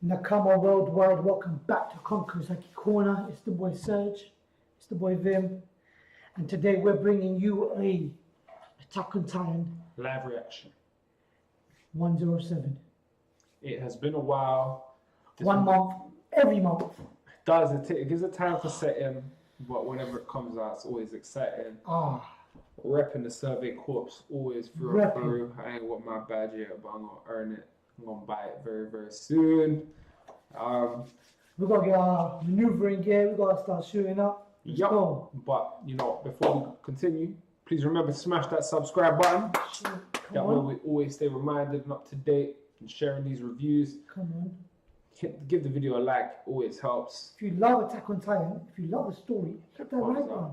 Nakama Worldwide, welcome back to Conqueror's Haki Corner. It's the boy Serge, it's the boy Vim, and today we're bringing you a Attack on Titan live reaction. 107. It has been a while. 1 month, every month. It gives it time to set in, but whenever it comes out, it's always exciting. Repping the Survey Corps always through and through. I ain't got my badge yet, but I'm gonna earn it. I'm gonna buy it very, very soon. We gotta get our maneuvering gear. We gotta start shooting up. Let's go. But before we continue, please remember to smash that subscribe button. That way we always stay reminded and up to date and sharing these reviews. Come on. Give the video a like. Always helps. If you love Attack on Titan, if you love the story, hit that like button.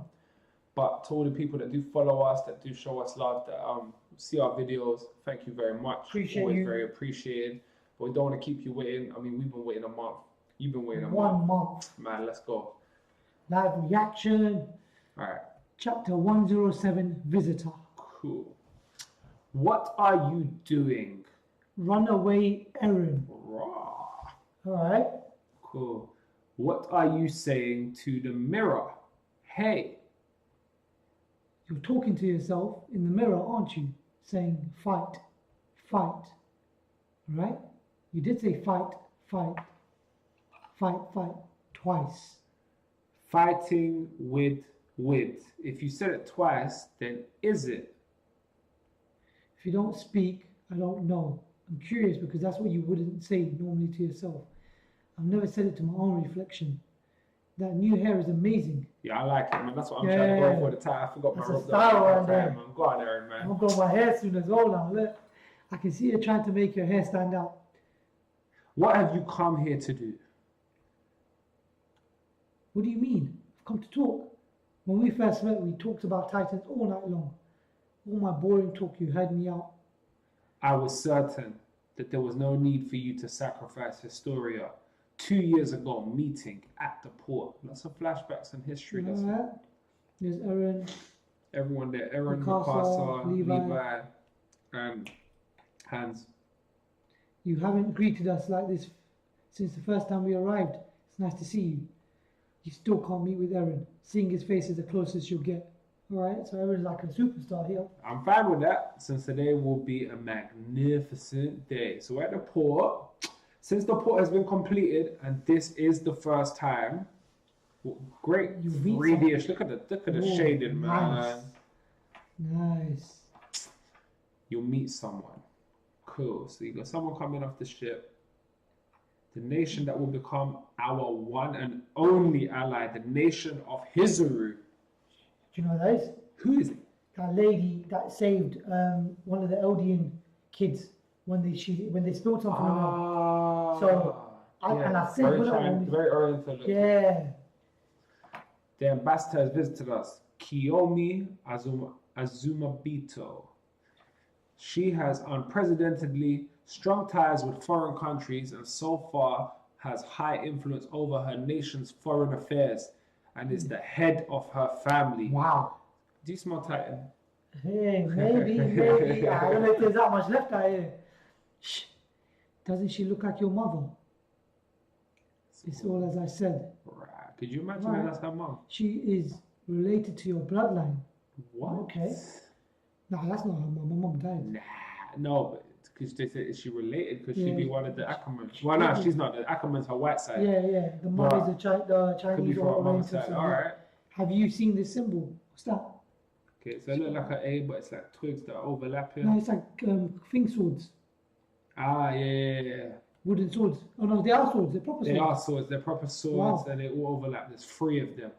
But to all the people that do follow us, that do show us love, that see our videos, thank you very much. Appreciate Always you. very appreciated. But we don't want to keep you waiting. I mean, we've been waiting a month. You've been waiting a 1 month. Man, let's go. Live reaction. All right. Chapter 107, Visitor. Cool. What are you doing? Runaway Eren. Raw. Alright. Cool. What are you saying to the mirror? Hey. You're talking to yourself in the mirror, aren't you? Saying fight, fight. Right? You did say fight, fight, fight, fight twice. Fighting with. If you said it twice, then is it? If you don't speak, I don't know. I'm curious because that's what you wouldn't say normally to yourself. I've never said it to my own reflection. That new hair is amazing. Yeah, I like it, man. That's what I'm trying to go for the time. I forgot that's my a style right there. Man. Go on, Aaron, man. I'm gonna grow my hair soon as well now. Look, I can see you trying to make your hair stand out. What have you come here to do? What do you mean? I've come to talk. When we first met, we talked about Titans all night long. All my boring talk, you heard me out. I was certain that there was no need for you to sacrifice Historia. 2 years ago, meeting at the port. Lots of flashbacks and history. Right. There's Eren. Everyone there. Eren, Mikasa, Levi, and Hans. You haven't greeted us like this since the first time we arrived. It's nice to see you. You still can't meet with Eren. Seeing his face is the closest you'll get. Alright, so Eren's like a superstar here. I'm fine with that, since today will be a magnificent day. So at the port, since the port has been completed, and this is the first time, great 3D-ish. Look at the shading, man. Nice. You'll meet someone. Cool. So you got someone coming off the ship. The nation that will become our one and only ally, the nation of Hizuru. Do you know who that is? Who is it? That lady that saved one of the Eldian kids when they spilled something on her. So, and I said, very oriental. Yeah. The ambassador has visited us, Kiyomi Azumabito. She has unprecedentedly strong ties with foreign countries and so far has high influence over her nation's foreign affairs and is the head of her family. Wow. Do you smell Titan? Hey, maybe. I don't know if there's that much left out here. Shh. Doesn't she look like your mother? It's all as I said. Right. Could you imagine that that's her mom? She is related to your bloodline. What? Okay. No, that's not her mom. My mom died. Nah, no, but because they said, is she related? Because she'd be one of the Ackermans. Well, no, she's not. The Ackerman's her white side. Yeah. The mom is the Chinese could be from her mom's side. All right. Have you seen this symbol? What's that? Okay, so it looks like an A, but it's like twigs that are overlapping. No, it's like thing swords. Ah, yeah. Wooden swords. Oh no, they are swords. They're proper swords. They are swords. They're proper swords, and they all overlap. There's 3 of them.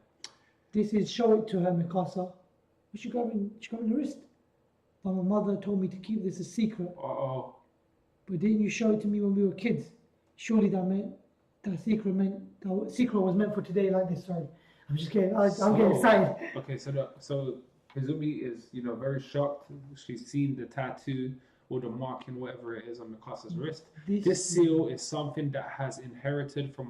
This is show it to her, Mikasa. She got in the wrist. But my mother told me to keep this a secret. But didn't you show it to me when we were kids? Surely that secret was meant for today like this. Sorry. I'm just kidding. I'm getting excited. Okay, so Izumi is, very shocked. She's seen the tattoo or the marking, whatever it is, on Mikasa's wrist. This seal is something that I have inherited from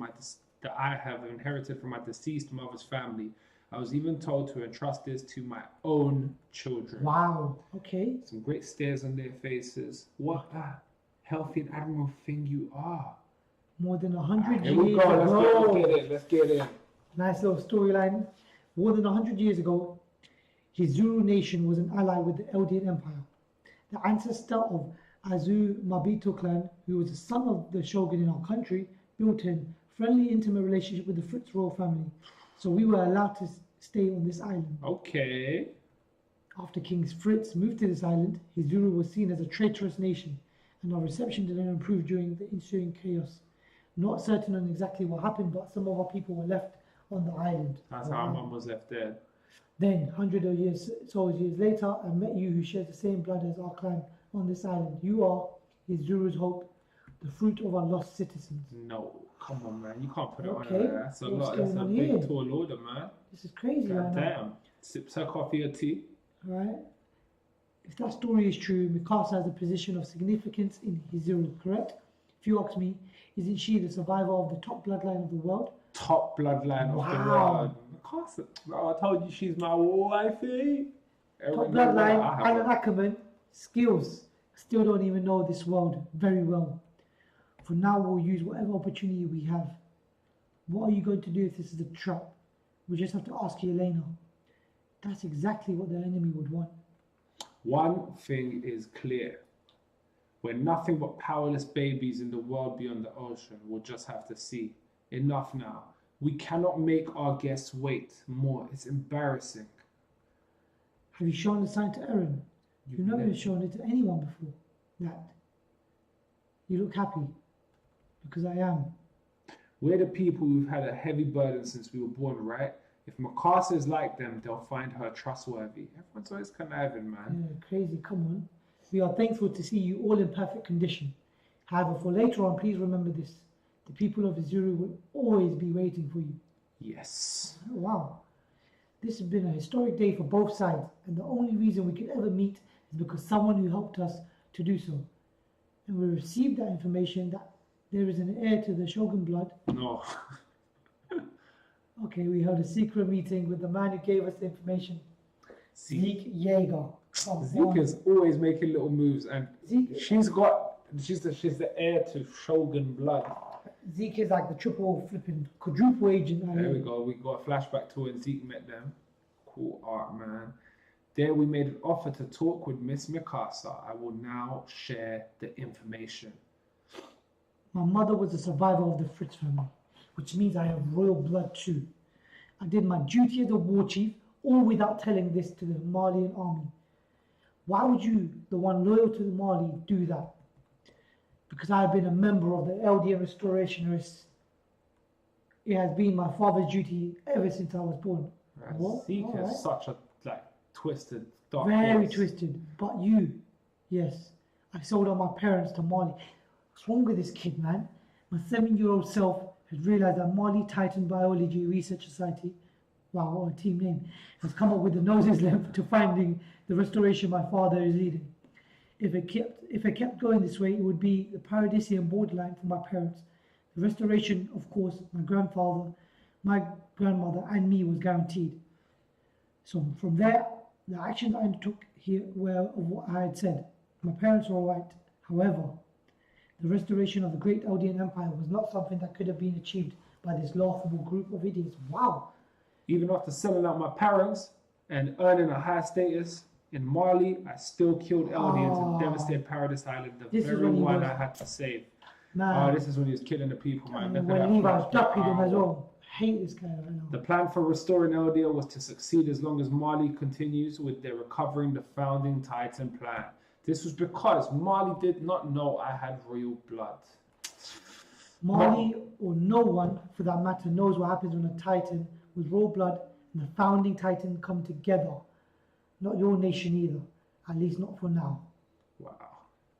my deceased mother's family. I was even told to entrust this to my own children. Wow. Okay. Some great stares on their faces. What a healthy and admirable thing you are. More than 100 Here years we go. ago. Let's get in. Nice little storyline. More than 100 years ago, Hizuru nation was an ally with the Eldian Empire. The ancestor of Azumabito Clan, who was the son of the shogun in our country, built a friendly, intimate relationship with the Fritz royal family. So we were allowed to stay on this island. Okay. After King Fritz moved to this island, Hizuru was seen as a traitorous nation, and our reception did not improve during the ensuing chaos. Not certain on exactly what happened, but some of our people were left on the island. That's how our mum was left there. Then, hundreds of years later, I met you who shares the same blood as our clan on this island. You are Hizuru's hope, the fruit of our lost citizens. No, come on, man. You can't put it Okay. on there. That's a lot. That's a big tall order, man. This is crazy, God right damn. now. Sip her coffee or tea. Right? If that story is true, Mikasa has a position of significance in Hizuru, correct? If you ask me, isn't she the survivor of the top bloodline of the world? Top bloodline of the world. Mikasa. Oh, I told you she's my wifey. Top bloodline, Alan Ackerman, skills. Still don't even know this world very well. For now, we'll use whatever opportunity we have. What are you going to do if this is a trap? We just have to ask Yelena. That's exactly what the enemy would want. One thing is clear. We're nothing but powerless babies in the world beyond the ocean. We'll just have to see. Enough now. We cannot make our guests wait more. It's embarrassing. Have you shown the sign to Eren? You've never shown it to anyone before. That. You look happy. Because I am. We're the people who've had a heavy burden since we were born, right? If Mikasa is like them, they'll find her trustworthy. Everyone's always conniving, man. Yeah, crazy. Come on. We are thankful to see you all in perfect condition. However, for later on, please remember this. The people of Hizuru will always be waiting for you. Yes. Oh, wow. This has been a historic day for both sides, and the only reason we could ever meet is because someone who helped us to do so. And we received that information that there is an heir to the Shogun blood. No. Okay, we held a secret meeting with the man who gave us the information. Zeke Jaeger. Zeke is always making little moves, and Zeke, she's the heir to Shogun blood. Zeke is like the triple flipping quadruple agent. There we go. We got a flashback to when Zeke met them. Cool art, man. There we made an offer to talk with Miss Mikasa. I will now share the information. My mother was a survivor of the Fritz family, which means I have royal blood too. I did my duty as a war chief, all without telling this to the Malian army. Why would you, the one loyal to the Mali, do that? Because I have been a member of the Eldian Restorationists. It has been my father's duty ever since I was born. Zeke is such a twisted, dark Very horse. twisted. But you, yes, I sold out my parents to Mali. What's wrong with this kid, man? My 7-year-old self has realized that Mali Titan Biology Research Society, wow, what a team name, has come up with the noses length to finding the restoration my father is leading. If it kept going this way, it would be the Paradisian borderline for my parents. The restoration, of course, my grandfather, my grandmother, and me was guaranteed. So from there, the actions I undertook here were of what I had said. My parents were right. However, the restoration of the great Eldian Empire was not something that could have been achieved by this laughable group of idiots. Wow! Even after selling out my parents and earning a high status in Mali, I still killed Eldians and devastated Paradis Island, the very one I had to save. Man. This is when he was killing the people, man. And when Levi's ducking him as well. I hate this guy right now. The plan for restoring Eldia was to succeed as long as Mali continues with their recovering the founding Titan plan. This was because Mali did not know I had royal blood. Mali, or no one for that matter, knows what happens when a Titan with royal blood and the founding Titan come together. Not your nation either, at least not for now. Wow.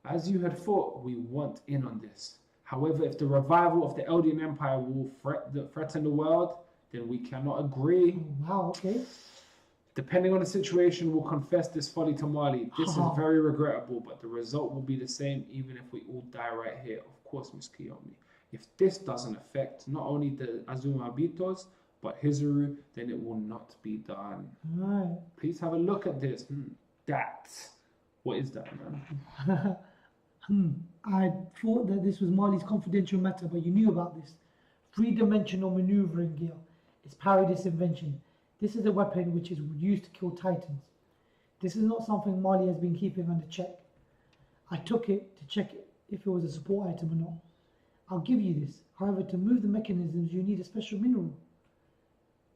As you had thought, we want in on this. However, if the revival of the Eldian Empire will threaten the world, then we cannot agree. Oh, wow, okay. Depending on the situation, we'll confess this folly to Mali. This is very regrettable, but the result will be the same even if we all die right here. Of course, Miss Kiyomi. If this doesn't affect not only the Azumabitos, but Hizuru, then it will not be done. Right. Please have a look at this. That. What is that, man? I thought that this was Marley's confidential matter, but you knew about this. Three-dimensional maneuvering gear. It's Paradis' invention. This is a weapon which is used to kill titans. This is not something Marley has been keeping under check. I took it to check if it was a support item or not. I'll give you this. However, to move the mechanisms, you need a special mineral.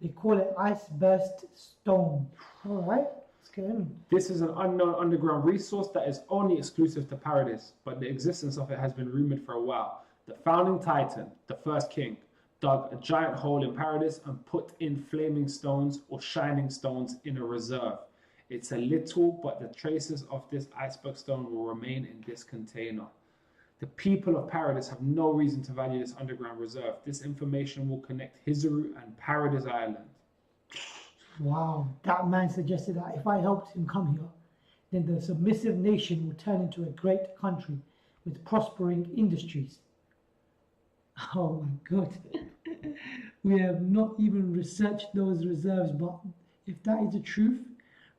They call it Iceburst stone. Alright, let's get in. This is an unknown underground resource that is only exclusive to Paradis, but the existence of it has been rumored for a while. The founding titan, the first king, dug a giant hole in Paradis and put in flaming stones or shining stones in a reserve. It's a little, but the traces of this iceberg stone will remain in this container. The people of Paradis have no reason to value this underground reserve. This information will connect Hizuru and Paradis Island. Wow, that man suggested that if I helped him come here, then the submissive nation will turn into a great country with prospering industries. Oh my God. We have not even researched those reserves, but if that is the truth,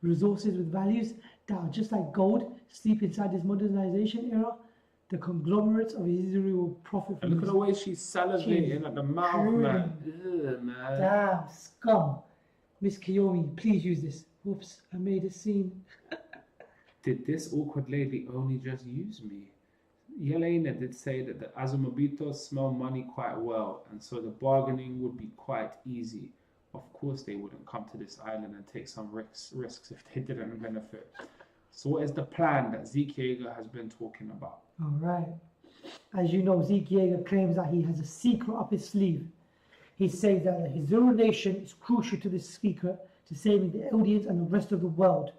resources with values that are just like gold sleep inside this modernization era, the conglomerates of Hizuru will profit from And look this. at the way she's salivating at the mouth, man. Ugh, man. Damn, scum. Miss Kiyomi, please use this. Whoops, I made a scene. Did this awkward lady only just use me? Yelena did say that the Azumabitos smell money quite well, and so the bargaining would be quite easy. Of course they wouldn't come to this island and take some risks if they didn't benefit. So what is the plan that Zeke has been talking about? Alright. As you know, Zeke claims that he has a secret up his sleeve. He says that the Hizuru nation is crucial to this secret to saving the Eldians and the rest of the world.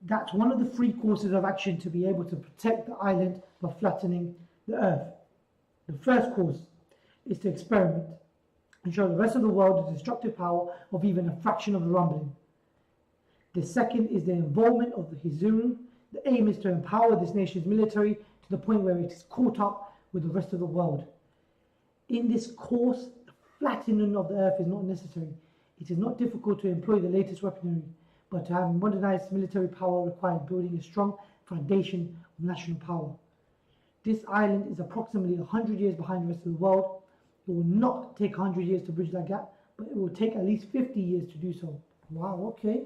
That's one of the three courses of action to be able to protect the island by flattening the earth. The first course is to experiment and show the rest of the world the destructive power of even a fraction of the rumbling. The second is the involvement of the Hizuru. The aim is to empower this nation's military to the point where it is caught up with the rest of the world. In this course, the flattening of the earth is not necessary. It is not difficult to employ the latest weaponry, but to have modernized military power requires building a strong foundation of national power. This island is approximately 100 years behind the rest of the world. It will not take 100 years to bridge that gap, but it will take at least 50 years to do so. Wow, okay.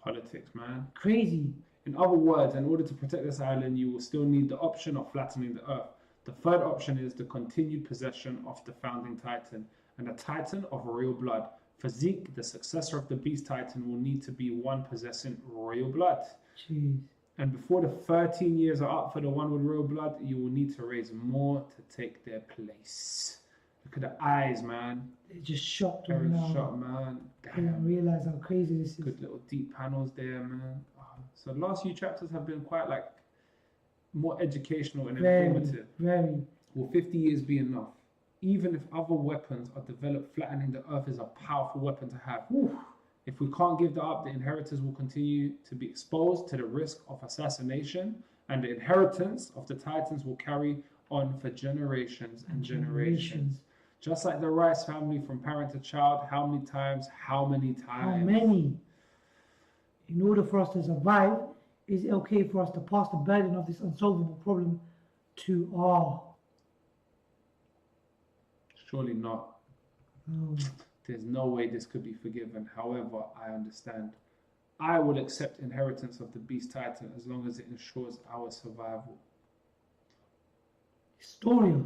Politics, man. Crazy. In other words, in order to protect this island, you will still need the option of flattening the earth. The third option is the continued possession of the founding titan, and a titan of royal blood. For Zeke, the successor of the beast titan will need to be one possessing royal blood. Jeez. And before the 13 years are up for the one with royal blood, you will need to raise more to take their place. Look at the eyes, man. They're just shocked Very right now. shocked, man. I didn't realize how crazy this is. Good little deep panels there, man. Oh, so the last few chapters have been quite like more educational and informative. Very. Will 50 years be enough? Even if other weapons are developed, flattening the earth is a powerful weapon to have. Oof. If we can't give that up, the inheritors will continue to be exposed to the risk of assassination, and the inheritance of the titans will carry on for generations and generations. Just like the Rice family from parent to child, how many times? How many times? How many? In order for us to survive, is it okay for us to pass the burden of this unsolvable problem to our... Surely not. Oh. There's no way this could be forgiven. However, I understand. I will accept inheritance of the Beast Titan as long as it ensures our survival. Historia.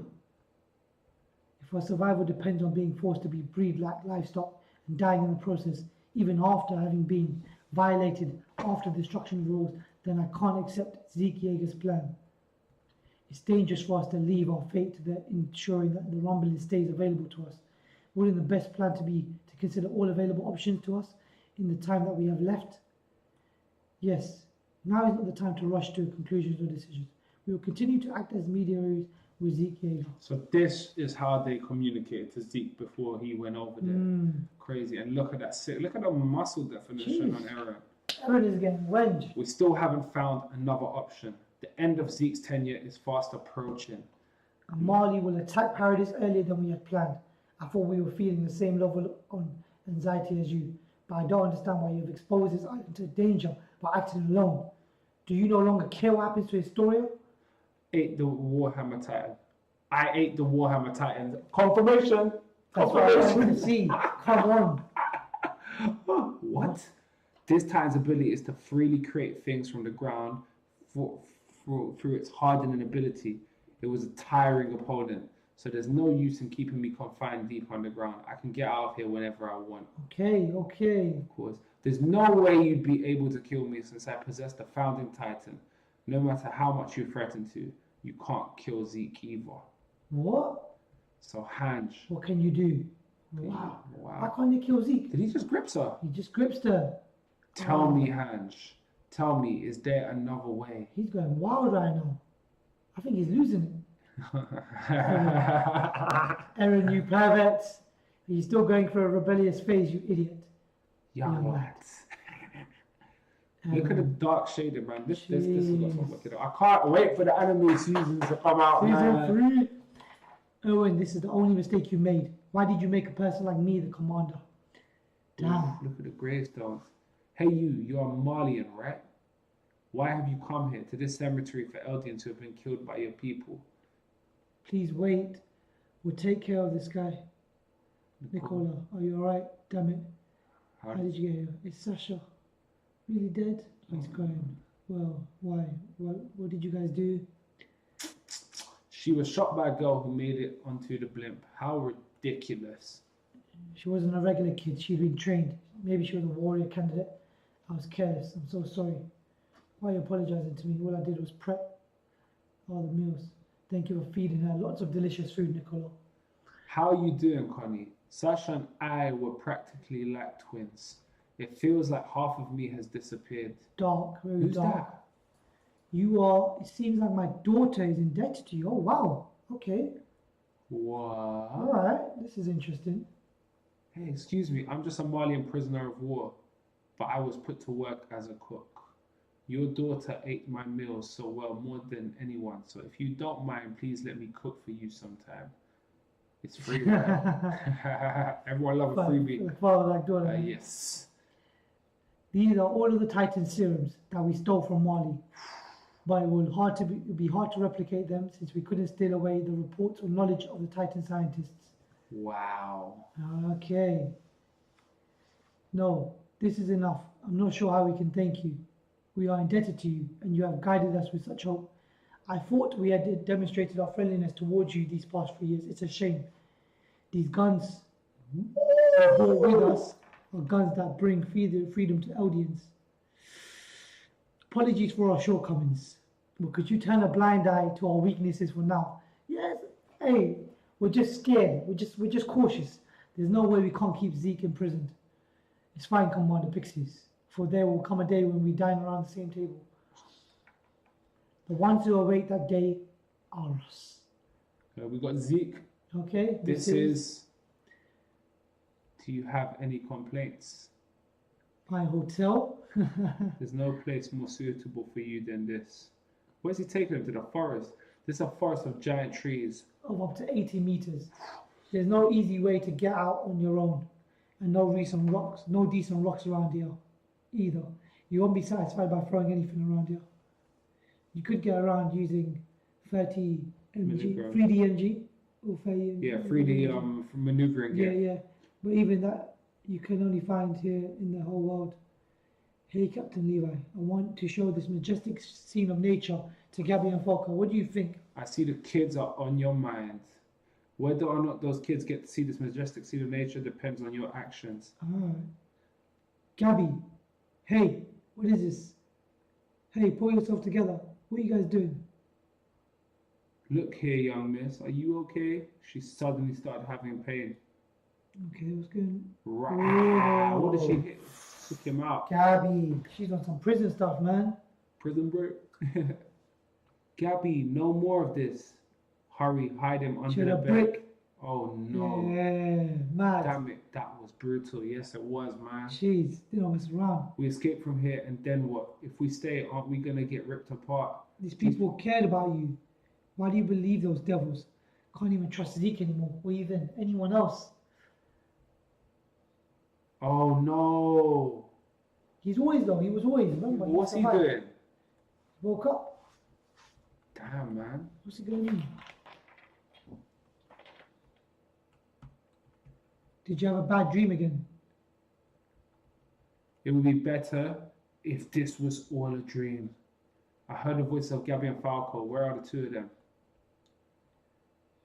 If our survival depends on being forced to be breed like livestock and dying in the process, even after having been violated after destruction rules, then I can't accept Zeke Yeager's plan. It's dangerous for us to leave our fate to the ensuring that the rumbling stays available to us. Wouldn't the best plan to be to consider all available options to us in the time that we have left? Yes, now is not the time to rush to conclusions or decisions. We will continue to act as mediators with Zeke Yeager. So this is how they communicated to Zeke before he went over there. Crazy. And look at that. Look at the muscle definition on Eren. Eren is getting wedged. We still haven't found another option. The end of Zeke's tenure is fast approaching. And Marley will attack Paradis earlier than we had planned. I thought we were feeling the same level of anxiety as you, but I don't understand why you've exposed this island to danger by acting alone. Do you no longer care what happens to Historia? Ate the Warhammer Titan. I ate the Warhammer Titans. Confirmation. That's what I wanted to see. Come on. What? This Titan's ability is to freely create things from the ground through its hardening ability. It was a tiring opponent, so there's no use in keeping me confined deep underground. I can get out of here whenever I want. Okay. Of course. There's no way you'd be able to kill me since I possess the founding Titan. No matter how much you threaten to, you can't kill Zeke either. What? So Hanj. What can you do? Wow. Why can't you kill Zeke? Did he just grip her? He just grips her. Tell me, Hanj. Tell me, is there another way? He's going wild right now. I think he's losing it. Eren, you perverts. He's still going for a rebellious phase, you idiot. Young lads. Look at the dark shaded, man. This is what's not looking at. I can't wait for the anime season to come out. Season 3. Owen, this is the only mistake you made. Why did you make a person like me the commander? Damn. Look at the gravestones. Hey you are Malian, right? Why have you come here to this cemetery for Eldians who have been killed by your people? Please wait. We'll take care of this guy. Nicola, are you alright? Damn it. How did you get here? Is Sasha really dead? Oh, he's crying. Well, why? What did you guys do? She was shot by a girl who made it onto the blimp. How ridiculous. She wasn't a regular kid. She'd been trained. Maybe she was a warrior candidate. I was careless. I'm so sorry. Why are you apologizing to me? All I did was prep all the meals. Thank you for feeding her. Lots of delicious food, Nicola. How are you doing, Connie? Sasha and I were practically like twins. It feels like half of me has disappeared. Dark, very Who's dark. that? You are, it seems like my daughter is indebted to you. Oh, wow. Okay. What? All right. This is interesting. Hey, excuse me. I'm just a Malian prisoner of war, but I was put to work as a cook. Your daughter ate my meals so well, more than anyone. So if you don't mind, please let me cook for you sometime. It's free, right? Everyone loves a freebie. Father like daughter. Yes. These are all of the Titan serums that we stole from Mali. But it will be hard to replicate them since we couldn't steal away the reports or knowledge of the Titan scientists. Wow. Okay. No, this is enough. I'm not sure how we can thank you. We are indebted to you, and you have guided us with such hope. I thought we had demonstrated our friendliness towards you these past 3 years. It's a shame. These guns we brought with us are guns that bring freedom to Eldians. Apologies for our shortcomings, but could you turn a blind eye to our weaknesses for now? Yes. Hey, we're just scared. We're just cautious. There's no way we can't keep Zeke imprisoned. It's fine, Commander Pixies, for there will come a day when we dine around the same table. The ones who await that day are us. We got Zeke. Okay. This is. Do you have any complaints? My hotel. There's no place more suitable for you than this. Where's he taking him? To the forest? This is a forest of giant trees. Of up to 80 meters. There's no easy way to get out on your own. And no decent rocks around here either. You won't be satisfied by throwing anything around here. You could get around using 30 mg, 3D mg, or 30 mg. Yeah, 3D maneuvering. Yeah. But even that, you can only find here in the whole world. Hey, Captain Levi, I want to show this majestic scene of nature to Gabi and Falco. What do you think? I see the kids are on your mind. Whether or not those kids get to see this majestic scene of nature depends on your actions. Gabi, hey, what is this? Hey, pull yourself together. What are you guys doing? Look here, young miss. Are you okay? She suddenly started having pain. Okay, what's going on? Right. What did she hit? Took him out. Gabi, she's on some prison stuff, man. Prison break. Gabi, no more of this. Hurry, hide him under the bed. Brick. Oh no. Yeah, mad. Damn it, that was brutal. Yes, it was, man. Jeez, they don't mess around. We escaped from here, and then what? If we stay, aren't we gonna get ripped apart? These people cared about you. Why do you believe those devils? Can't even trust Zeke anymore, or even anyone else. Oh no. He was always, remember? What's he doing? woke up. Damn, man. What's it going to mean? Did you have a bad dream again? It would be better if this was all a dream. I heard the voice of Gabi and Falco. Where are the two of them?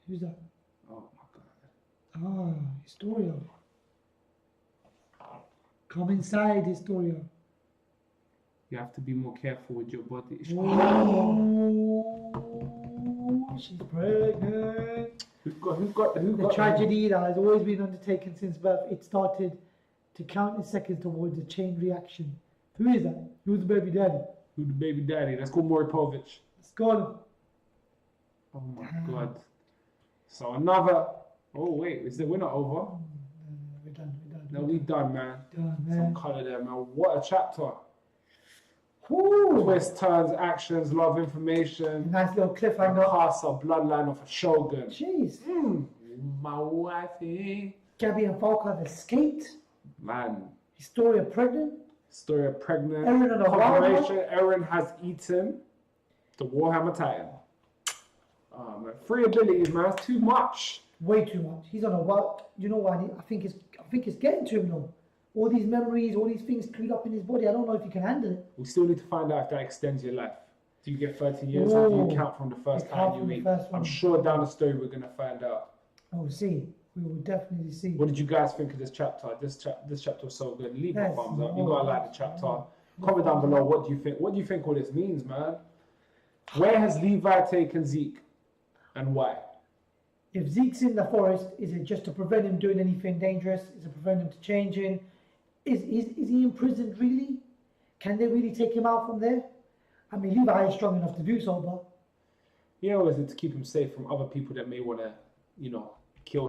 Who's that? Oh my god. Ah, Historia. Come inside, Historia. You have to be more careful with your body. Oh, she's pregnant. Who got The tragedy that has always been undertaken since birth, it started to count in seconds towards a chain reaction. Who is that? Who's the baby daddy? Who's the baby daddy? Let's go Moripovich. Let's go. Oh my god. So another. Oh wait, we're not over? We're done. No, we done, man. Done, Some man. colour there, man. What a chapter. Woo. Twist, turns, actions, love, information. Nice little cliffhanger. Pass a bloodline of a shogun. Jeez. My wifey. Gabi and Falco have escaped. Man. Historia pregnant. Historia pregnant. Eren on a Confirmation. Eren has eaten the Warhammer Titan. Oh man. Free abilities, man. It's too much. Way too much. He's on a wild. You know what? I think it's getting to him though. All these memories, all these things screwed up in his body. I don't know if he can handle it. We still need to find out if that extends your life. Do you get 30 years or do you count from the first time you meet? I'm sure down the story we're going to find out. Oh, see. We will definitely see. What did you guys think of this chapter? This chapter was so good. Leave a thumbs up. You gotta like the chapter. Comment down below. What do you think? What do you think all this means, man? Where has Levi taken Zeke, and why? If Zeke's in the forest, is it just to prevent him doing anything dangerous? Is it to prevent him to changing? Is he imprisoned really? Can they really take him out from there? I mean, Levi is strong enough to do so, but Yeah, or is it to keep him safe from other people that may want to,